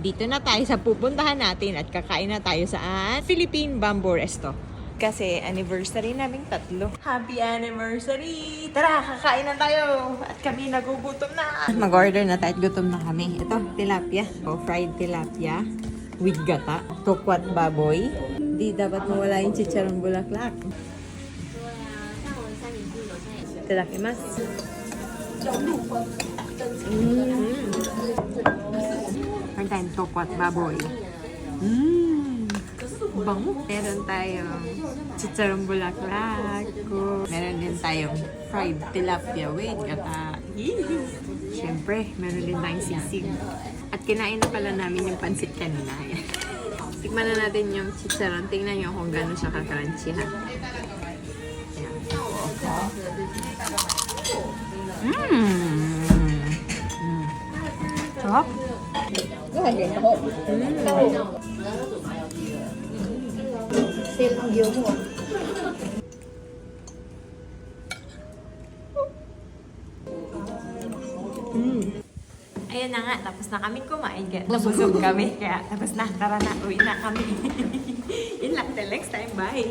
dito na tayo sa pupuntahan natin at kakain na tayo saan? Philippine Bamboo Resto. Kasi anniversary naming 3. Happy anniversary! Tara, kakain na tayo! At kami nagugutom na! Mag-order na tayo at gutom na kami. Ito, tilapia. O, fried tilapia with gata. Tokwat baboy. Di dapat mawala yung chicharong bulaklak. Itadakimasu. Meron tayong tokwat baboy. Bango. Meron tayong chicharong bulaklak. Meron din tayong fried tilapia with gata. Siyempre, meron din tayong sisig. At kinain na pala namin yung pansit kanina. Tikman na natin yung chicharon. Tingnan nyo kung gano'n siya ka-crunchy ha. Ayan. Sarap. Ayan na nga, tapos na kami kumain. Kaya nabusog kami. Kaya tapos na, tara na, uwi na kami. Yun lang, till next time, bye!